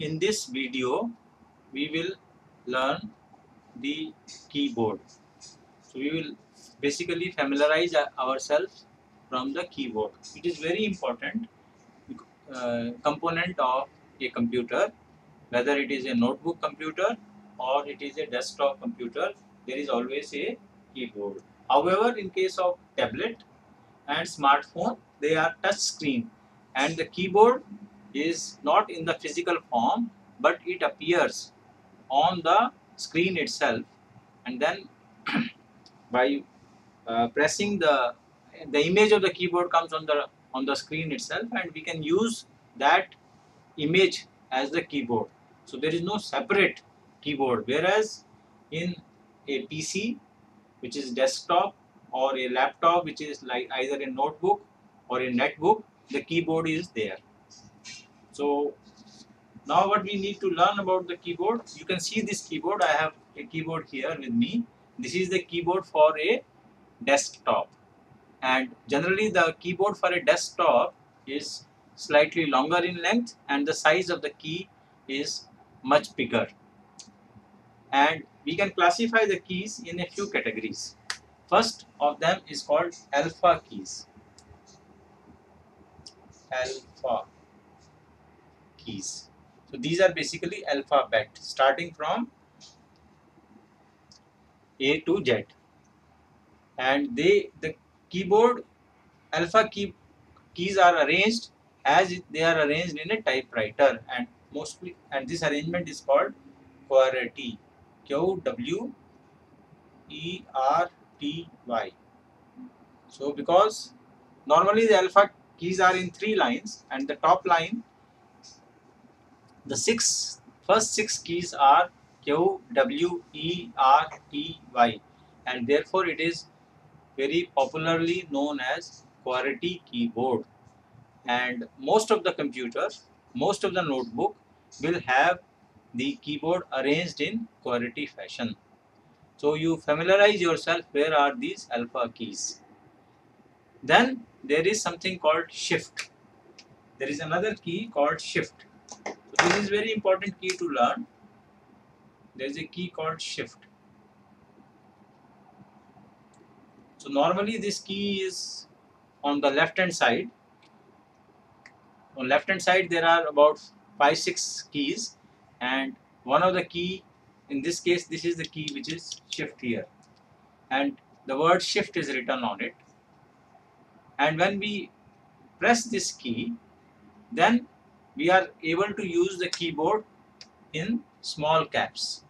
In this video, we will learn the keyboard. So we will basically familiarize ourselves from the keyboard. It is very important component of a computer, whether it is a notebook computer or it is a desktop computer. There is always a keyboard. However, in case of tablet and smartphone, they are touch screen, and the keyboard is not in the physical form, but it appears on the screen itself, and then by pressing the image of the keyboard comes on the screen itself, and we can use that image as the keyboard. So there is no separate keyboard, whereas in a PC, which is desktop, or a laptop, which is like either a notebook or a netbook, the keyboard is there. So now what we need to learn about the keyboard, you can see this keyboard. I have a keyboard here with me. This is the keyboard for a desktop, and generally the keyboard for a desktop is slightly longer in length and the size of the key is much bigger. And we can classify the keys in a few categories. First of them is called alpha keys. Alpha keys. So these are basically alphabet starting from A to Z, and the keyboard alpha keys are arranged as they are arranged in a typewriter, and mostly, and this arrangement is called QWERTY. QWERTY. So because normally the alpha keys are in 3 lines, and the top line, the first six keys are QWERTY, and therefore it is very popularly known as QWERTY keyboard. And most of the computers, most of the notebook will have the keyboard arranged in QWERTY fashion. So you familiarize yourself where are these alpha keys. Then there is something called shift. There is another key called shift. So this is very important key to learn. There is a key called shift. So normally this key is on the left hand side. On left hand side there are about 5-6 keys, and one of the key, in this case this is the key which is shift here, and the word shift is written on it. And when we press this key, then we are able to use the keyboard in small caps,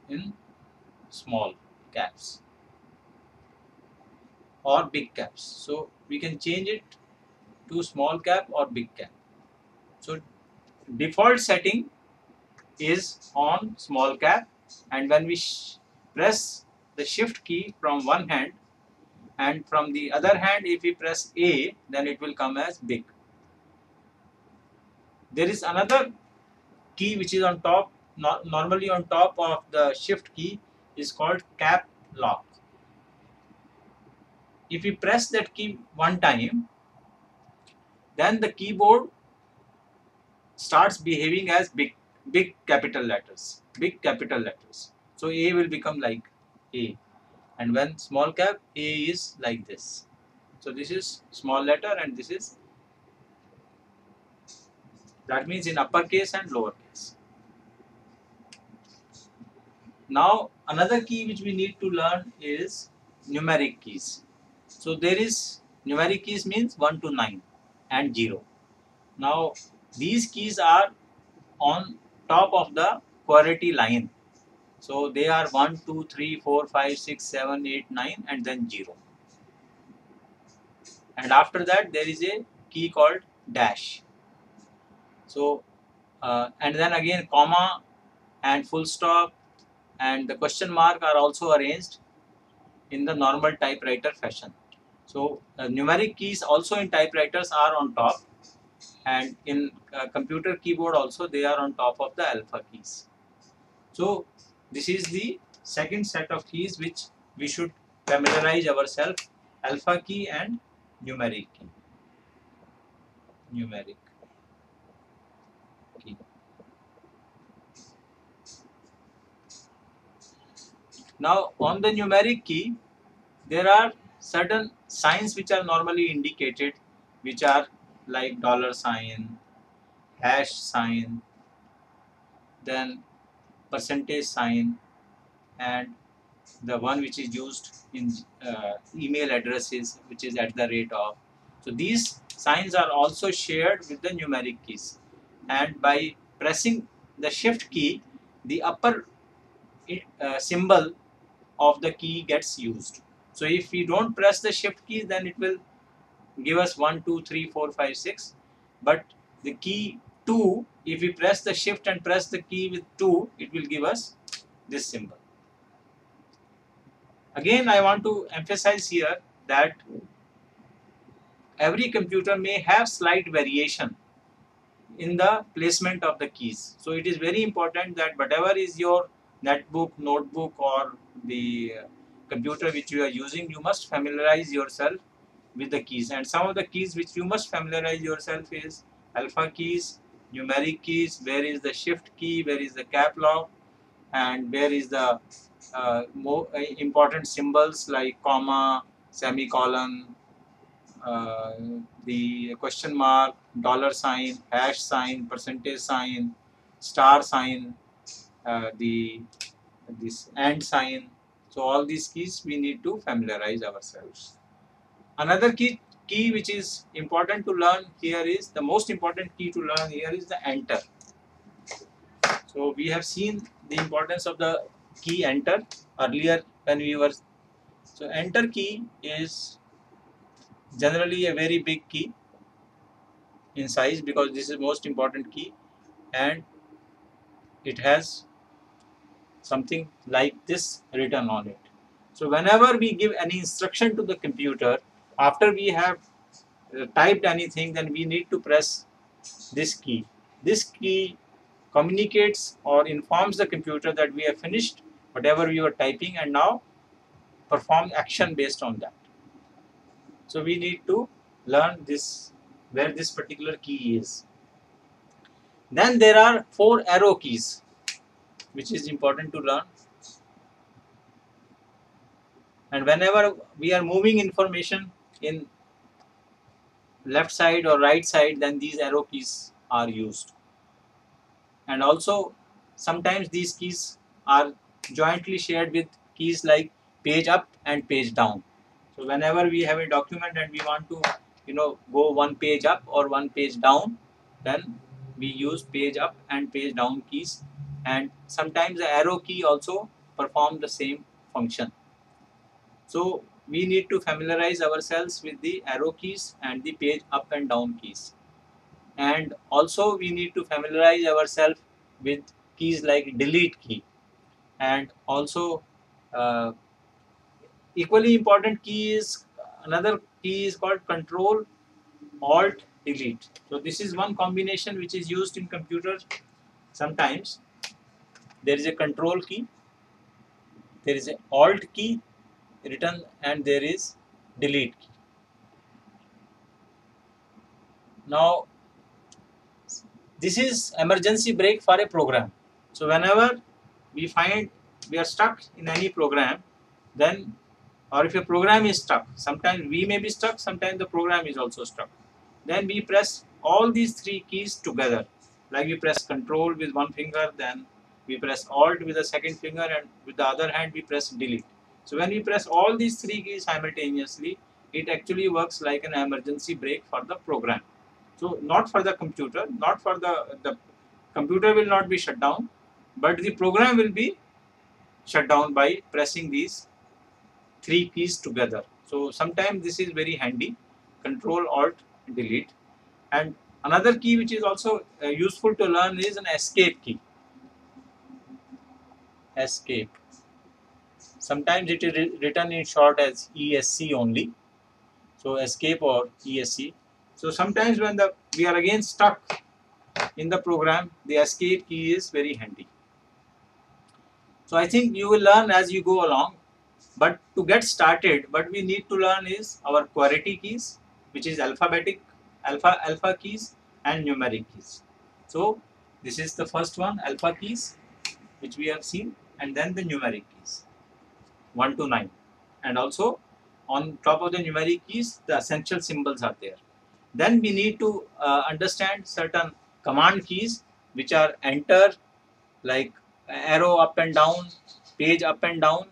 in small caps or big caps. So we can change it to small cap or big cap. So default setting is on small cap, and when we press the shift key from one hand, and from the other hand if we press A, then it will come as big. There is another key which is on top, normally on top of the shift key, is called cap lock. If we press that key one time, then the keyboard starts behaving as big capital letters, big capital letters. So A will become like A, and when small cap, A is like this. So this is small letter, and this is, that means in uppercase and lowercase. Now another key which we need to learn is numeric keys. So there is numeric keys means 1 to 9 and 0. Now these keys are on top of the QWERTY line. So they are 1, 2, 3, 4, 5, 6, 7, 8, 9 and then 0. And after that there is a key called dash. So and then again comma and full stop and the question mark are also arranged in the normal typewriter fashion. So numeric keys also in typewriters are on top, and in computer keyboard also they are on top of the alpha keys. So this is the second set of keys which we should familiarize ourselves: alpha key and numeric key. Numeric. key. Now on the numeric key, there are certain signs which are normally indicated, which are like dollar sign, hash sign, then percentage sign, and the one which is used in email addresses, which is @ of. So these signs are also shared with the numeric keys, and by pressing the shift key, the upper symbol of the key gets used. So if we don't press the shift key, then it will give us 1, 2, 3, 4, 5, 6. But the key 2, if we press the shift and press the key with 2, it will give us this symbol. Again, I want to emphasize here that every computer may have slight variation in the placement of the keys. So it is very important that whatever is your netbook, notebook, or the computer which you are using, you must familiarize yourself with the keys. And some of the keys which you must familiarize yourself is alpha keys, numeric keys, where is the shift key, where is the cap lock, and where is the more important symbols like comma, semicolon, uh, the question mark, dollar sign, hash sign, percentage sign, star sign, the this and sign. So all these keys we need to familiarize ourselves. Another key which is important to learn here is, the most important key to learn here is the enter. So we have seen the importance of the key enter earlier when we were. So enter key is generally a very big key in size, because this is most important key, and it has something like this written on it. So whenever we give any instruction to the computer, after we have typed anything, then we need to press this key. This key communicates or informs the computer that we have finished whatever we were typing and now perform action based on that. So we need to learn this, where this particular key is. Then there are 4 arrow keys, which is important to learn. And whenever we are moving information in left side or right side, then these arrow keys are used. And also sometimes these keys are jointly shared with keys like page up and page down. So whenever we have a document and we want to go one page up or one page down, then we use page up and page down keys, and sometimes the arrow key also perform the same function. So we need to familiarize ourselves with the arrow keys and the page up and down keys. And also we need to familiarize ourselves with keys like delete key, and also uh, equally important key is, another key is called control alt delete. So this is one combination which is used in computers. Sometimes there is a control key, there is a alt key written, and there is delete key. Now this is emergency brake for a program. So whenever we find we are stuck in any program, then, or if a program is stuck, sometimes we may be stuck, sometimes the program is also stuck, then we press all these 3 keys together. Like we press control with one finger, then we press alt with the second finger, and with the other hand we press delete. So when we press all these 3 keys simultaneously, it actually works like an emergency brake for the program. So not for the computer, not for the computer will not be shut down, but the program will be shut down by pressing these 3 keys together. So sometimes this is very handy, control alt delete. And another key which is also useful to learn is an escape key. Escape. Sometimes it is written in short as ESC only. So escape or ESC. So sometimes when we are again stuck in the program, the escape key is very handy. So I think you will learn as you go along. But to get started, what we need to learn is our QWERTY keys, which is alpha keys and numeric keys. So This is the first one, alpha keys, which we have seen, and then the numeric keys 1 to 9, and also on top of the numeric keys the essential symbols are there. Then we need to understand certain command keys which are enter, like arrow up and down, page up and down,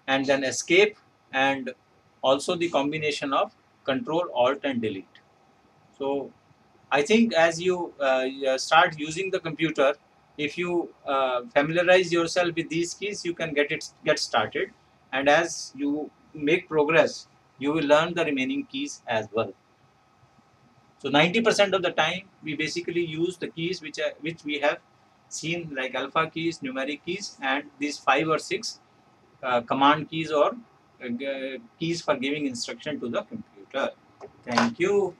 and then escape, and also the combination of control alt and delete. So I think as you start using the computer, if you familiarize yourself with these keys, you can get started, and as you make progress, you will learn the remaining keys as well. So 90% of the time, we basically use the keys which we have seen, like alpha keys, numeric keys, and these 5 or 6 command keys or keys for giving instruction to the computer. Thank you.